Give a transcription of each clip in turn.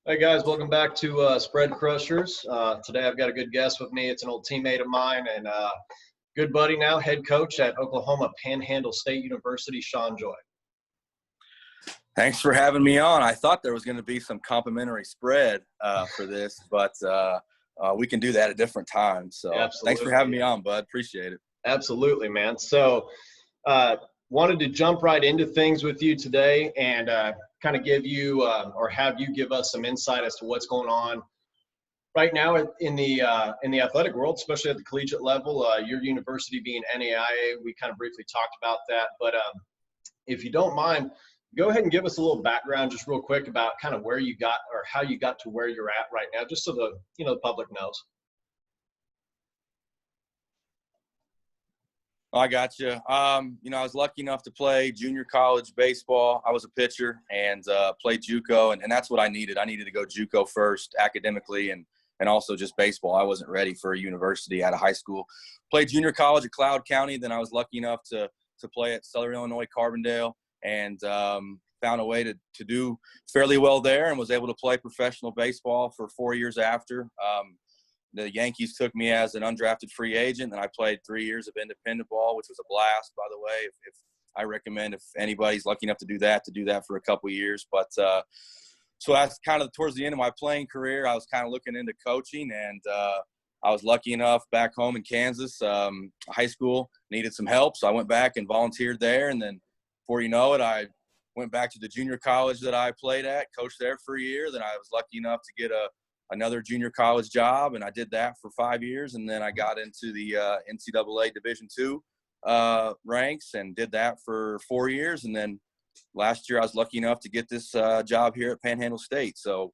Hey guys, welcome back to Spread Crushers. Today I've got a good guest with me. It's an old teammate of mine and good buddy now, head coach at Oklahoma Panhandle State University, Shawn Joy. Thanks for having me on. I thought there was going to be some complimentary spread for this, but we can do that at different times. So Absolutely. Thanks for having me on, bud. Appreciate it. Absolutely, man. So wanted to jump right into things with you today and kind of give you or have you give us some insight as to what's going on right now in the athletic world, especially at the collegiate level. Your university being NAIA, we kind of briefly talked about that, but if you don't mind, go ahead and give us a little background just real quick about kind of where you got or how you got to where you're at right now, just so the public knows. I got you. I was lucky enough to play junior college baseball. I was a pitcher and played JUCO, and that's what I needed. I needed to go JUCO first academically and also just baseball. I wasn't ready for a university out of high school. Played junior college at Cloud County. Then I was lucky enough to play at Southern Illinois Carbondale and found a way to do fairly well there and was able to play professional baseball for 4 years after. The Yankees took me as an undrafted free agent, and I played 3 years of independent ball, which was a blast, by the way. If I recommend if anybody's lucky enough to do that for a couple of years. But so that's kind of towards the end of my playing career. I was kind of looking into coaching, and I was lucky enough back home in Kansas, high school, needed some help. So I went back and volunteered there, and then before you know it, I went back to the junior college that I played at, coached there for a year. Then I was lucky enough to get another junior college job, and I did that for 5 years. And then I got into the NCAA Division II ranks and did that for 4 years. And then last year I was lucky enough to get this job here at Panhandle State. So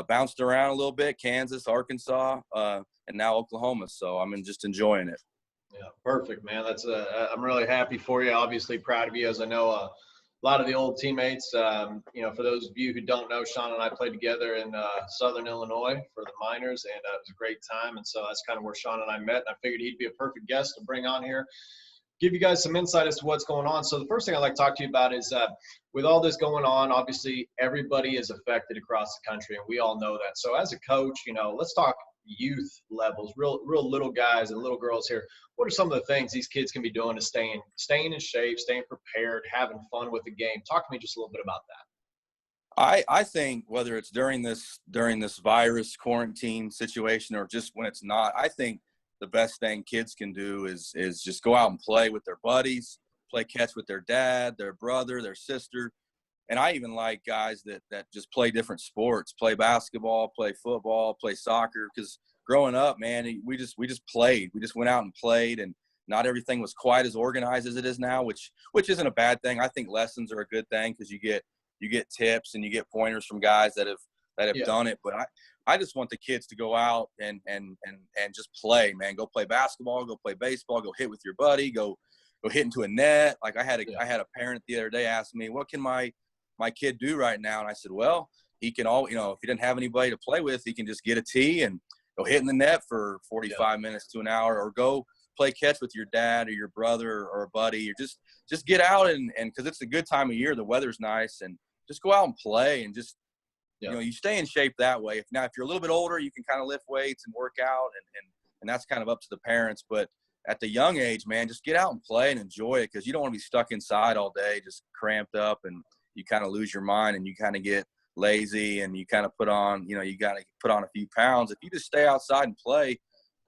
bounced around a little bit, Kansas, Arkansas, and now Oklahoma. So I'm just enjoying it. Yeah, perfect, man. That's I'm really happy for you. Obviously proud of you, as I know a lot of the old teammates. For those of you who don't know, Shawn and I played together in Southern Illinois for the minors, and it was a great time. And so that's kind of where Shawn and I met, and I figured he'd be a perfect guest to bring on here, give you guys some insight as to what's going on. So the first thing I'd like to talk to you about is with all this going on, obviously everybody is affected across the country, and we all know that. So as a coach, let's talk youth levels, real little guys and little girls here. What are some of the things these kids can be doing to staying in shape, staying prepared, having fun with the game? Talk to me just a little bit about that. I think whether it's during this virus quarantine situation or just when it's not, I think the best thing kids can do is just go out and play with their buddies, play catch with their dad, their brother, their sister. And I even like guys that just play different sports, play basketball, play football, play soccer. Because growing up, man, we just played. We just went out and played, and not everything was quite as organized as it is now, which isn't a bad thing. I think lessons are a good thing because you get tips and you get pointers from guys that have done it. But I just want the kids to go out and just play, man. Go play basketball, go play baseball, go hit with your buddy, go hit into a net. Like I had a parent the other day ask me, what can my kid do right now? And I said, well, he can if he didn't have anybody to play with, he can just get a tee and go hit in the net for 45 minutes to an hour, or go play catch with your dad or your brother or a buddy, or just get out and because it's a good time of year, the weather's nice, and just go out and play and just, you stay in shape that way. If you're a little bit older, you can kind of lift weights and work out and that's kind of up to the parents. But at the young age, man, just get out and play and enjoy it, because you don't want to be stuck inside all day, just cramped up, and you kind of lose your mind and you kind of get lazy and you kind of put on, you got to put on a few pounds. If you just stay outside and play,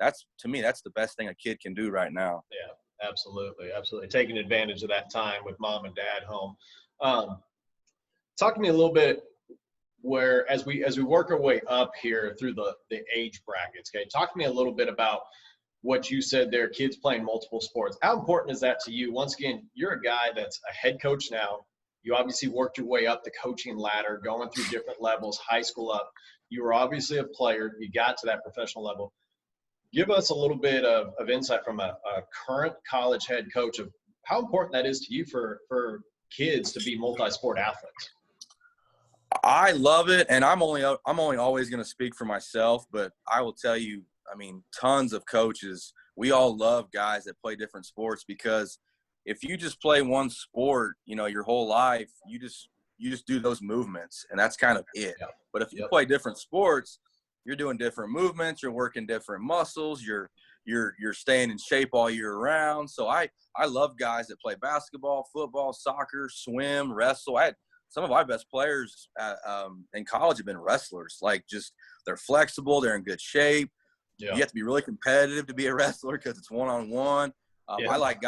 to me, that's the best thing a kid can do right now. Yeah, absolutely. Absolutely. Taking advantage of that time with mom and dad home. Talk to me a little bit where, as we work our way up here through the age brackets, okay, talk to me a little bit about what you said there, kids playing multiple sports. How important is that to you? Once again, you're a guy that's a head coach now. You obviously worked your way up the coaching ladder, going through different levels, high school up. You were obviously a player. You got to that professional level. Give us a little bit of insight from a current college head coach of how important that is to you for kids to be multi-sport athletes. I love it, and I'm only always going to speak for myself, but I will tell you, tons of coaches, we all love guys that play different sports, because if you just play one sport, your whole life, you just do those movements, and that's kind of it. Yeah. But if you play different sports, you're doing different movements, you're working different muscles, you're staying in shape all year round. So I love guys that play basketball, football, soccer, swim, wrestle. I had some of my best players in college have been wrestlers. Like, just they're flexible, they're in good shape. You have to be really competitive to be a wrestler because it's one-on-one. I like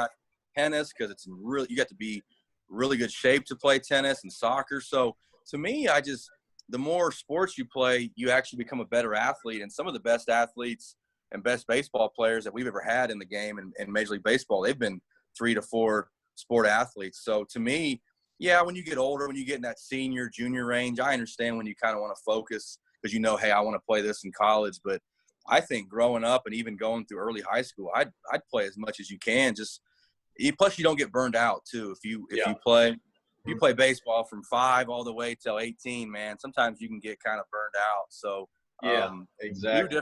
tennis because it's really, you got to be really good shape to play tennis and soccer. So to me, the more sports you play, you actually become a better athlete. And some of the best athletes and best baseball players that we've ever had in the game in Major League Baseball, they've been 3 to 4 sport athletes. So to me, when you get older, when you get in that senior, junior range, I understand when you kind of want to focus because hey, I want to play this in college. But I think growing up and even going through early high school, I'd play as much as you can. Plus you don't get burned out too. If you play baseball from 5 all the way till 18, man, sometimes you can get kind of burned out. So exactly.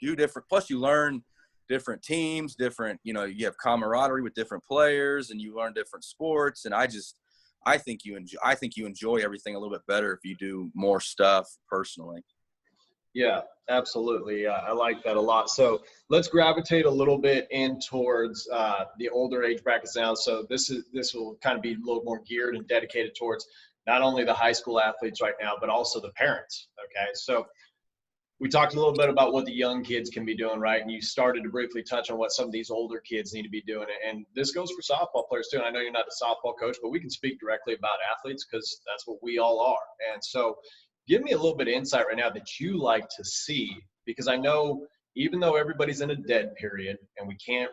Do different. Plus you learn different teams, different, you have camaraderie with different players and you learn different sports. And I think you enjoy everything a little bit better if you do more stuff personally. Yeah, absolutely. I like that a lot. So let's gravitate a little bit in towards the older age brackets now. So this will kind of be a little more geared and dedicated towards not only the high school athletes right now, but also the parents. Okay, so we talked a little bit about what the young kids can be doing, right? And you started to briefly touch on what some of these older kids need to be doing. And this goes for softball players too. And I know you're not a softball coach, but we can speak directly about athletes because that's what we all are. And so give me a little bit of insight right now that you like to see, because I know even though everybody's in a dead period and we can't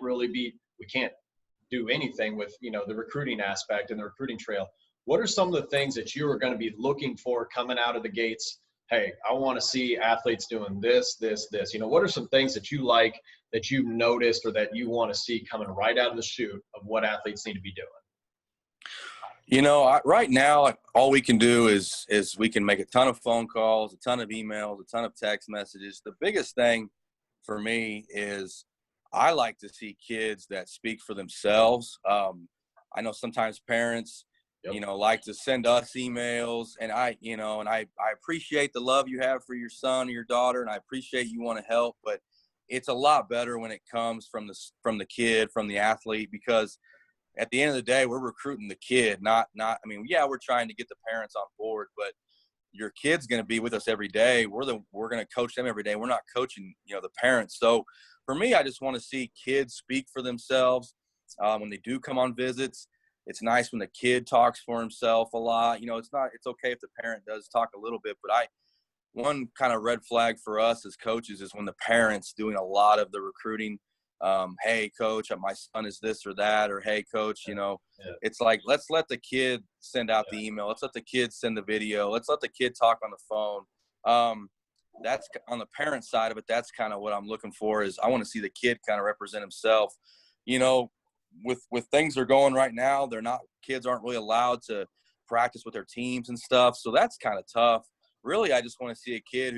do anything with, the recruiting aspect and the recruiting trail, what are some of the things that you are going to be looking for coming out of the gates? Hey, I want to see athletes doing this. What are some things that you like, that you've noticed, or that you want to see coming right out of the chute of what athletes need to be doing? Right now, all we can do is we can make a ton of phone calls, a ton of emails, a ton of text messages. The biggest thing for me is I like to see kids that speak for themselves. I know sometimes parents, like to send us emails, and I appreciate the love you have for your son or your daughter, and I appreciate you want to help, but it's a lot better when it comes from the kid, from the athlete, because at the end of the day, we're recruiting the kid, we're trying to get the parents on board, but your kid's going to be with us every day. We're going to coach them every day. We're not coaching, the parents. So for me, I just want to see kids speak for themselves. When they do come on visits, it's nice when the kid talks for himself a lot. It's okay if the parent does talk a little bit, but one kind of red flag for us as coaches is when the parent's doing a lot of the recruiting. Hey coach, my son is this or that, or hey coach, it's like, let's let the kid send out the email. Let's let the kid send the video. Let's let the kid talk on the phone. That's on the parent side of it. That's kind of what I'm looking for, is I want to see the kid kind of represent himself. With things that are going right now, kids aren't really allowed to practice with their teams and stuff. So that's kind of tough. Really, I just want to see a kid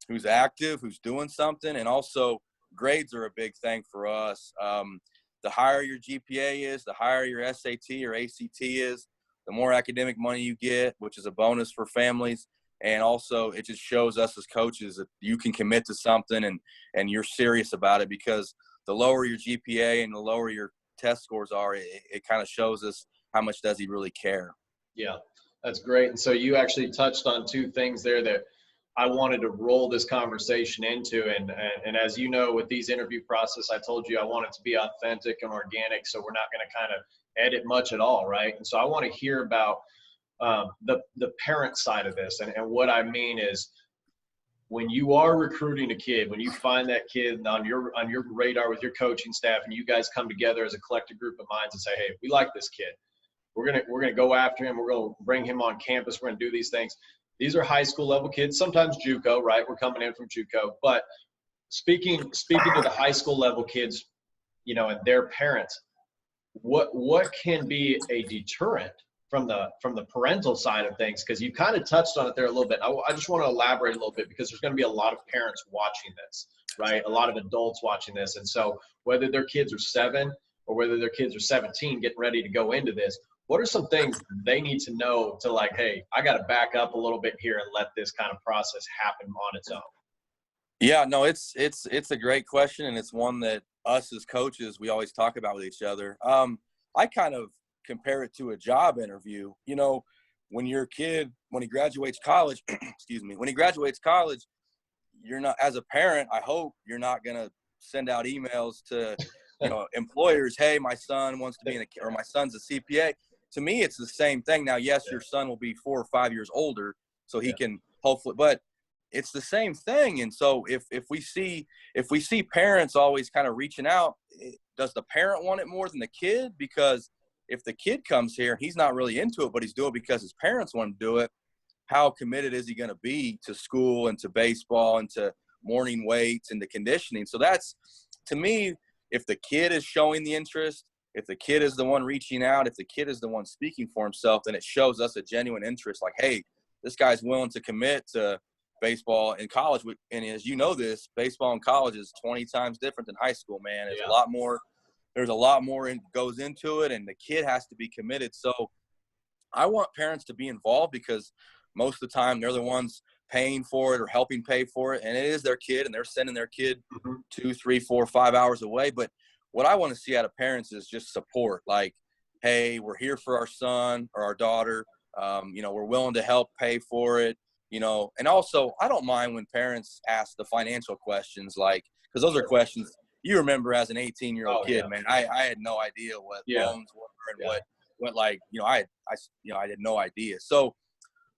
who's active, who's doing something. And also grades are a big thing for us. The higher your GPA is, the higher your SAT or ACT is, the more academic money you get, which is a bonus for families. And also it just shows us as coaches that you can commit to something and you're serious about it, because the lower your GPA and the lower your test scores are, it kind of shows us how much does he really care. Yeah, that's great. And so you actually touched on 2 things there that I wanted to roll this conversation into. And as you know, with these interview process, I told you I want it to be authentic and organic. So we're not going to kind of edit much at all, right? And so I want to hear about the parent side of this. And what I mean is, when you are recruiting a kid, when you find that kid on your radar with your coaching staff, and you guys come together as a collective group of minds and say, hey, we like this kid. We're gonna go after him. We're gonna bring him on campus. We're gonna do these things. These are high school level kids, sometimes JUCO, right? We're coming in from JUCO. But speaking to the high school level kids, and their parents, what can be a deterrent from the parental side of things? Because you kind of touched on it there a little bit. I just want to elaborate a little bit, because there's going to be a lot of parents watching this, right? A lot of adults watching this. And so whether their kids are 7 or whether their kids are 17 getting ready to go into this, what are some things they need to know to like, hey, I got to back up a little bit here and let this kind of process happen on its own? Yeah, no, it's a great question, and it's one that us as coaches we always talk about with each other. I kind of compare it to a job interview. You know, when your kid when he graduates college, excuse me, when he graduates college, you're not, as a parent, I hope you're not gonna send out emails to, employers, hey, my son wants to be or my son's a CPA. To me, it's the same thing. Now, yes, your son will be 4 or 5 years older, so he can hopefully, but it's the same thing. And so if we see parents always kind of reaching out, does the parent want it more than the kid? Because if the kid comes here, he's not really into it, but he's doing it because his parents want to do it. How committed is he going to be to school and to baseball and to morning weights and to conditioning? So that's, to me, if the kid is showing the interest, if the kid is the one reaching out, if the kid is the one speaking for himself, then it shows us a genuine interest. Like, hey, this guy's willing to commit to baseball in college. And as you know this, baseball in college is 20 times different than high school, man. There's a lot more. There's a lot more goes into it, and the kid has to be committed. So I want parents to be involved because most of the time they're the ones paying for it or helping pay for it. And it is their kid, and they're sending their kid 2, 3, 4, 5 hours away. But what I want to see out of parents is just support. Like, hey, we're here for our son or our daughter. We're willing to help pay for it. And also I don't mind when parents ask the financial questions, like, because those are questions you remember as an 18-year-old kid, man. I had no idea what loans were and what I had no idea. So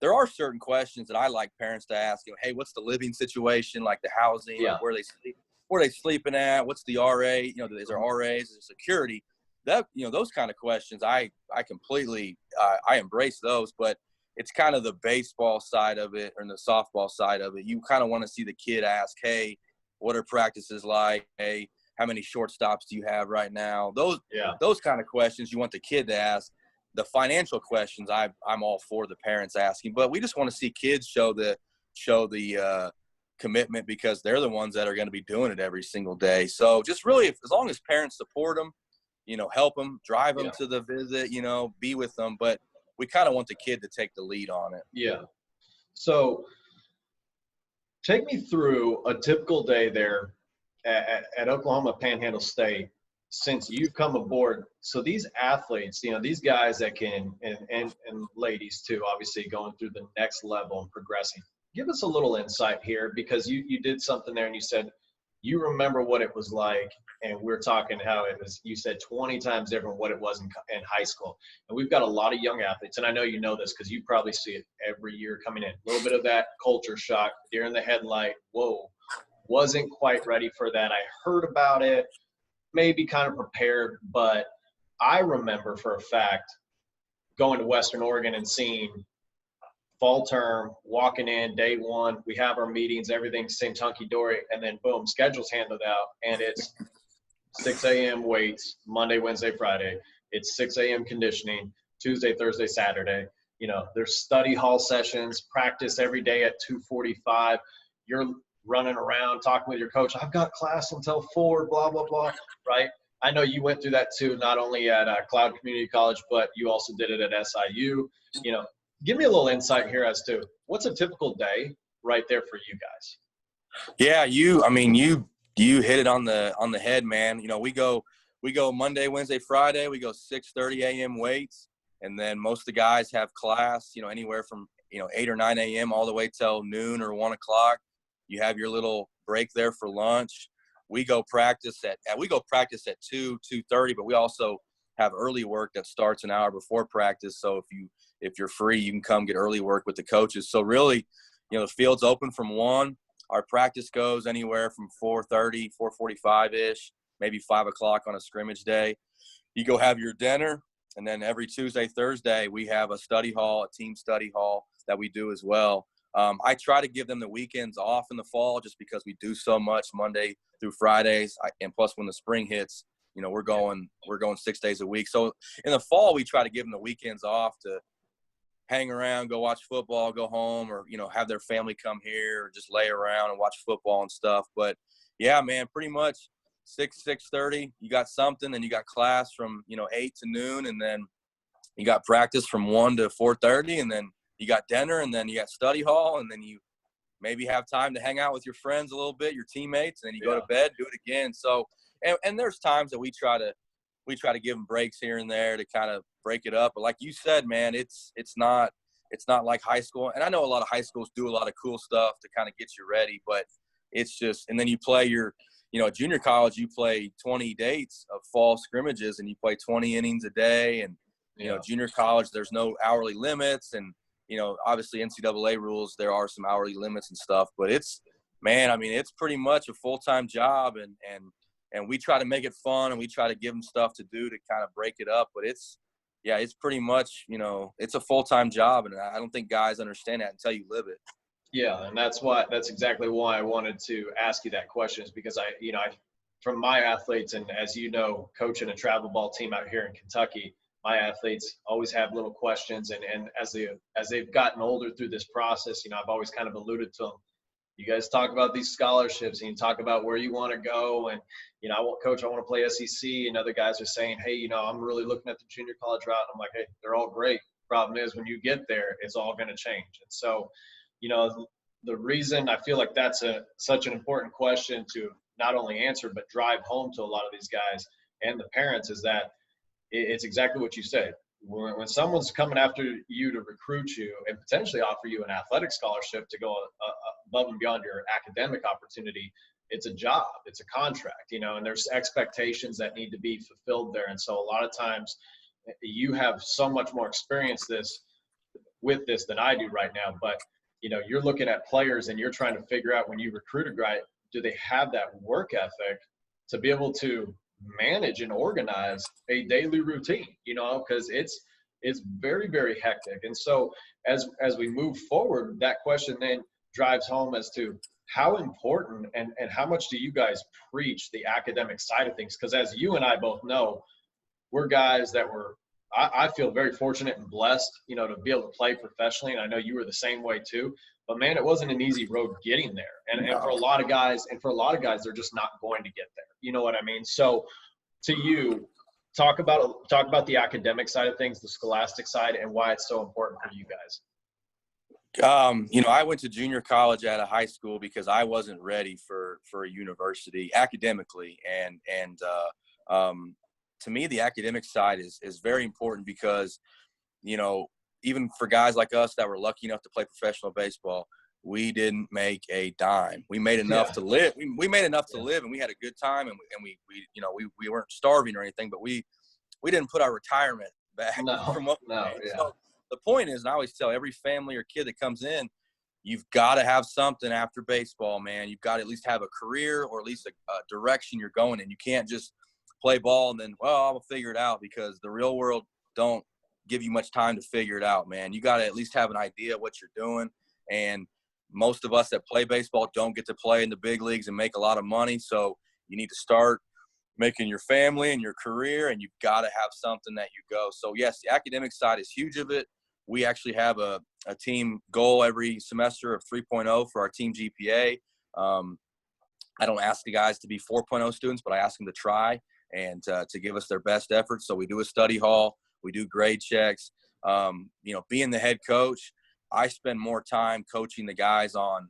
there are certain questions that I like parents to ask. Hey, what's the living situation, like the housing, like where they sleeping at, what's the RA, is there RAs, is there security? That, those kind of questions, I completely I embrace those. But it's kind of the baseball side of it or the softball side of it. You kind of want to see the kid ask, hey, what are practices like? Hey, how many shortstops do you have right now? Those kind of questions you want the kid to ask. The financial questions, I'm all for the parents asking, but we just want to see kids show the commitment because they're the ones that are going to be doing it every single day. So just really, as long as parents support them, help them, drive them to the visit, be with them, but we kind of want the kid to take the lead on it. Yeah. So take me through a typical day there at Oklahoma Panhandle State since you've come aboard. So these athletes, these guys that can, and ladies too, obviously going through the next level and progressing. Give us a little insight here because you did something there and you said you remember what it was like, and we're talking how it was, you said 20 times different what it was in high school. And we've got a lot of young athletes, and I know you know this because you probably see it every year coming in. A little bit of that culture shock, deer in the headlight, whoa, wasn't quite ready for that. I heard about it, maybe kind of prepared, but I remember for a fact going to Western Oregon and seeing fall term, walking in day one, we have our meetings, everything seems hunky-dory, and then boom, schedule's handed out, and it's 6 a.m. weights, Monday, Wednesday, Friday. It's 6 a.m. conditioning, Tuesday, Thursday, Saturday. There's study hall sessions, practice every day at 2:45. You're running around talking with your coach. I've got class until 4, blah, blah, blah, right? I know you went through that too, not only at Cloud Community College, but you also did it at SIU. Give me a little insight here as to what's a typical day right there for you guys. Yeah, you hit it on the head, man. We go Monday, Wednesday, Friday. We go 6:30 a.m. weights, and then most of the guys have class, anywhere from 8 or 9 a.m. all the way till noon or 1 o'clock. You have your little break there for lunch. We go practice at 2:30, but we also have early work that starts an hour before practice. So if you're free, you can come get early work with the coaches. So really, the field's open from 1. Our practice goes anywhere from 4:30, 4:45-ish, maybe 5 o'clock on a scrimmage day. You go have your dinner, and then every Tuesday, Thursday, we have a study hall, a team study hall that we do as well. I try to give them the weekends off in the fall just because we do so much Monday through Fridays. And plus when the spring hits, we're going 6 days a week. So in the fall, we try to give them the weekends off to hang around, go watch football, go home, or, have their family come here or just lay around and watch football and stuff. But yeah, man, pretty much 6:30, you got something, and you got class from, 8 to noon. And then You got practice from 1 to 4:30, and then you got dinner, and then you got study hall, and then you maybe have time to hang out with your friends a little bit, your teammates, and then you go to bed, do it again. So, and there's times that we try to give them breaks here and there to kind of break it up. But like you said, man, it's not like high school. And I know a lot of high schools do a lot of cool stuff to kind of get you ready, but it's just, and then you play junior college, you play 20 dates of fall scrimmages and you play 20 innings a day. And, junior college, there's no hourly limits. And, obviously NCAA rules, there are some hourly limits and stuff, but it's pretty much a full-time job, and we try to make it fun, and we try to give them stuff to do to kind of break it up. But it's pretty much, it's a full-time job, and I don't think guys understand that until you live it. Yeah, and that's exactly why I wanted to ask you that question, is because I from my athletes, and as you know, coaching a travel ball team out here in Kentucky, my athletes always have little questions, and as they've gotten older through this process, I've always kind of alluded to them. You guys talk about these scholarships, and you talk about where you want to go, and I want to play SEC, and other guys are saying, hey, I'm really looking at the junior college route. And I'm like, hey, they're all great. Problem is, when you get there, it's all going to change. And so, the reason I feel like that's such an important question to not only answer but drive home to a lot of these guys and the parents is that it's exactly what you said. When someone's coming after you to recruit you and potentially offer you an athletic scholarship to go above and beyond your academic opportunity, it's a job, it's a contract, and there's expectations that need to be fulfilled there. And so a lot of times you have so much more experience with this than I do right now, but you're looking at players and you're trying to figure out, when you recruit a guy, do they have that work ethic to be able to manage and organize a daily routine, because it's very, very hectic. And so as we move forward, that question then drives home as to how important and how much do you guys preach the academic side of things? Because as you and I both know, we're guys that I feel very fortunate and blessed, to be able to play professionally. And I know you were the same way too, but man, it wasn't an easy road getting there. And for a lot of guys, they're just not going to get there. You know what I mean? So to you, talk about the academic side of things, the scholastic side, and why it's so important for you guys. I went to junior college at a high school because I wasn't ready for a university academically. And to me, the academic side is very important because, even for guys like us that were lucky enough to play professional baseball, we didn't make a dime. We made enough to live. We made enough to live, and we had a good time, and we weren't starving or anything, but we didn't put our retirement back from what we made. Yeah. So the point is, and I always tell every family or kid that comes in, you've got to have something after baseball, man. You've got to at least have a career or at least a direction you're going in. You can't just play ball and then, I'll figure it out, because the real world don't give you much time to figure it out, man. You got to at least have an idea of what you're doing. And most of us that play baseball don't get to play in the big leagues and make a lot of money. So you need to start making your family and your career, and you've got to have something that you go. So yes, the academic side is huge of it. We actually have a team goal every semester of 3.0 for our team GPA. I don't ask the guys to be 4.0 students, but I ask them to try and to give us their best effort. So we do a study hall, we do grade checks. Being the head coach, I spend more time coaching the guys on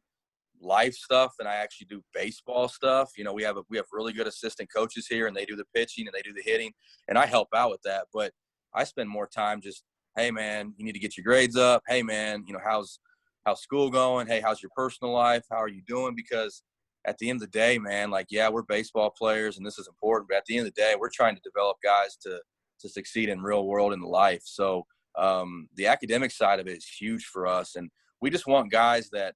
life stuff than I actually do baseball stuff. We have really good assistant coaches here, and they do the pitching and they do the hitting, and I help out with that. But I spend more time just, hey man, you need to get your grades up. Hey man, how's school going? Hey, how's your personal life? How are you doing? Because at the end of the day, man, we're baseball players and this is important, but at the end of the day, we're trying to develop guys to succeed in real world in life. So the academic side of it is huge for us. And we just want guys that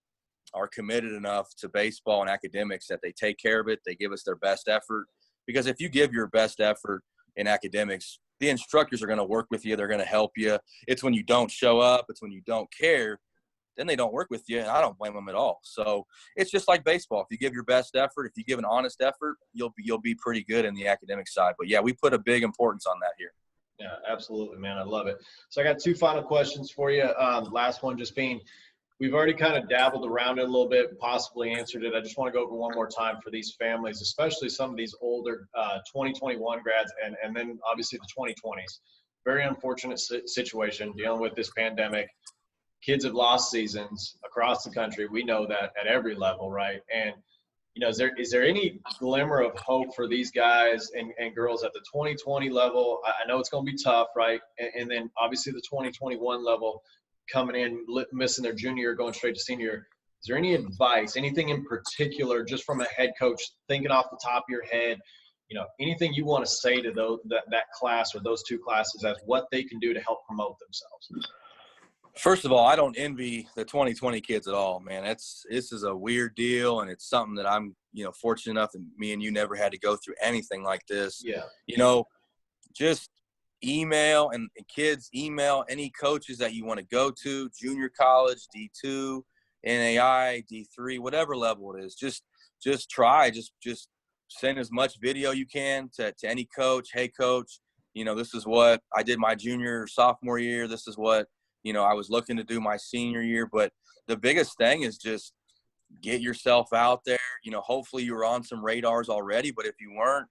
are committed enough to baseball and academics that they take care of it. They give us their best effort, because if you give your best effort in academics, the instructors are going to work with you. They're going to help you. It's when you don't show up, it's when you don't care, then they don't work with you, and I don't blame them at all. So it's just like baseball. If you give your best effort, if you give an honest effort, you'll be pretty good in the academic side. But yeah, we put a big importance on that here. Yeah, absolutely, man. I love it. So I got two final questions for you. Last one just being, we've already kind of dabbled around it a little bit, possibly answered it. I just want to go over one more time for these families, especially some of these older 2021 grads and then obviously the 2020s. very unfortunate situation dealing with this pandemic. Kids have lost seasons across the country. We know that at every level, right? And is there any glimmer of hope for these guys and girls at the 2020 level? I know it's going to be tough, right? And then obviously the 2021 level coming in, missing their junior year, going straight to senior year. Is there any advice, anything in particular, just from a head coach, thinking off the top of your head, anything you want to say to that class or those two classes as what they can do to help promote themselves? First of all, I don't envy the 2020 kids at all, man. This is a weird deal, and it's something that I'm, fortunate enough that me and you never had to go through anything like this. Yeah. Just email and kids email any coaches that you want to go to, junior college, D2, NAI, D3, whatever level it is. Just try, just send as much video you can to any coach. Hey, coach, this is what I did my junior, sophomore year. This is what, I was looking to do my senior year. But the biggest thing is just get yourself out there. Hopefully you were on some radars already, but if you weren't,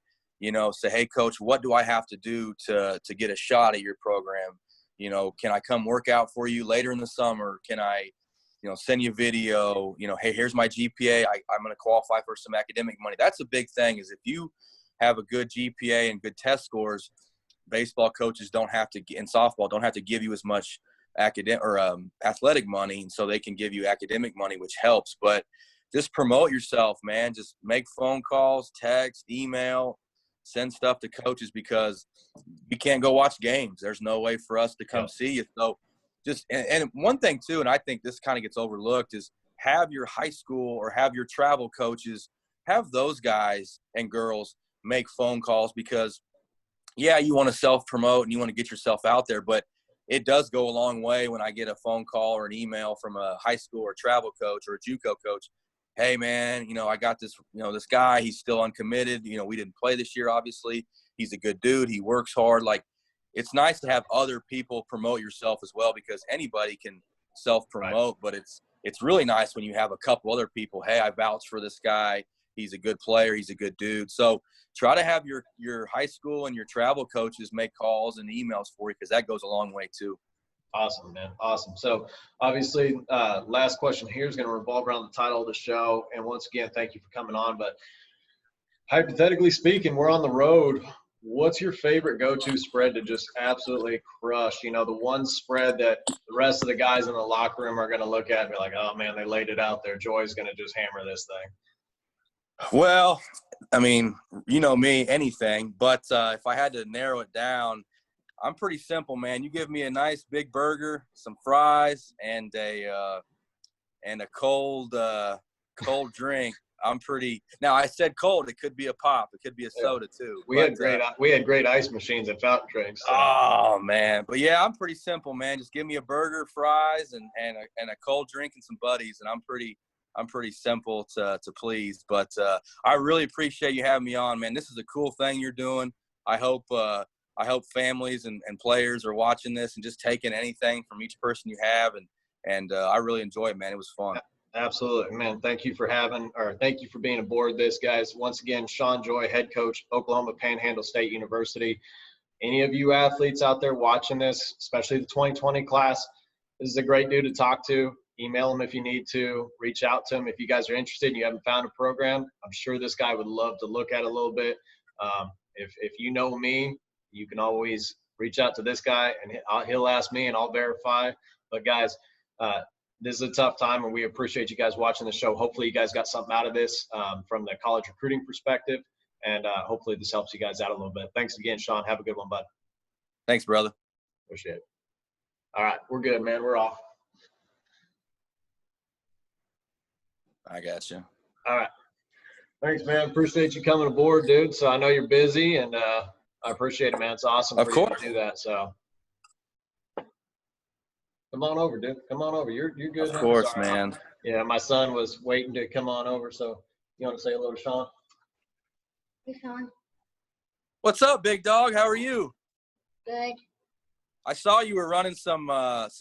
say, hey, coach, what do I have to do to get a shot at your program? Can I come work out for you later in the summer? Can I, send you video, hey, here's my GPA. I'm going to qualify for some academic money. That's a big thing, is if you have a good GPA and good test scores, baseball coaches in softball don't have to give you as much academic or athletic money, and so they can give you academic money, which helps. But just promote yourself, man. Just make phone calls, text, email, send stuff to coaches, because we can't go watch games. There's no way for us to come see you. So just and one thing too, and I think this kind of gets overlooked, is have your high school or have your travel coaches, have those guys and girls make phone calls, because you want to self-promote and you want to get yourself out there, but it does go a long way when I get a phone call or an email from a high school or travel coach or a JUCO coach. Hey, man, I got this, this guy, he's still uncommitted. We didn't play this year, obviously. He's a good dude. He works hard. Like, it's nice to have other people promote yourself as well, because anybody can self-promote, right. But it's really nice when you have a couple other people. Hey, I vouch for this guy. He's a good player. He's a good dude. So try to have your high school and your travel coaches make calls and emails for you, because that goes a long way too. Awesome, man. Awesome. So obviously, last question here is going to revolve around the title of the show. And once again, thank you for coming on. But hypothetically speaking, we're on the road. What's your favorite go-to spread to just absolutely crush? The one spread that the rest of the guys in the locker room are going to look at and be like, oh, man, they laid it out there. Joy's going to just hammer this thing. Well, I mean, me, anything. But if I had to narrow it down, I'm pretty simple, man. You give me a nice big burger, some fries, and a cold drink. I'm pretty. Now, I said cold. It could be a pop. It could be a soda too. We had great ice machines and fountain drinks. So. Oh man, but yeah, I'm pretty simple, man. Just give me a burger, fries, and a cold drink and some buddies, and I'm pretty simple to please. But I really appreciate you having me on, man. This is a cool thing you're doing. I hope families and players are watching this and just taking anything from each person you have, and I really enjoy it, man. It was fun. Absolutely, man. Thank you for being aboard this, guys. Once again, Shawn Joy, head coach, Oklahoma Panhandle State University. Any of you athletes out there watching this, especially the 2020 class, this is a great dude to talk to. Email him if you need to. Reach out to him if you guys are interested and you haven't found a program. I'm sure this guy would love to look at a little bit. If you know me, you can always reach out to this guy, and he'll ask me, and I'll verify. But, guys, this is a tough time, and we appreciate you guys watching the show. Hopefully you guys got something out of this from the college recruiting perspective, and hopefully this helps you guys out a little bit. Thanks again, Shawn. Have a good one, bud. Thanks, brother. Appreciate it. All right, we're good, man. We're off. I got you. All right. Thanks, man. Appreciate you coming aboard, dude. So I know you're busy, and I appreciate it, man. It's awesome for you to do that. So come on over, dude. Come on over. You're good. Of course, man. Yeah, my son was waiting to come on over. So you want to say hello to Shawn? Hey, Shawn. What's up, big dog? How are you? Good. I saw you were running some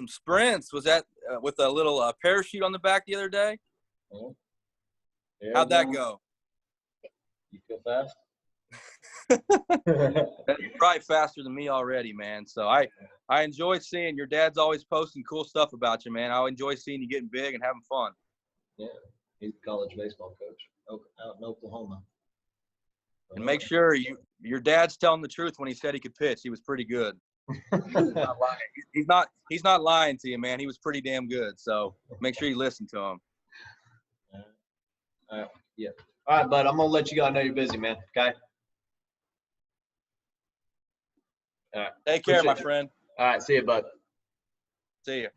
sprints. Was that with a little parachute on the back the other day? Yeah. How'd that go? You feel fast? You're probably faster than me already, man. So I enjoy seeing your dad's always posting cool stuff about you, man. I enjoy seeing you getting big and having fun. Yeah, he's a college baseball coach out in Oklahoma. And make sure your dad's telling the truth when he said he could pitch. He was pretty good. He's not lying. He's not lying to you, man. He was pretty damn good. So make sure you listen to him. Yeah. All right, bud. I'm gonna let you go. I know you're busy, man. Okay. All right. Take care, my Appreciate it. friend. All right. See you, bud. See you.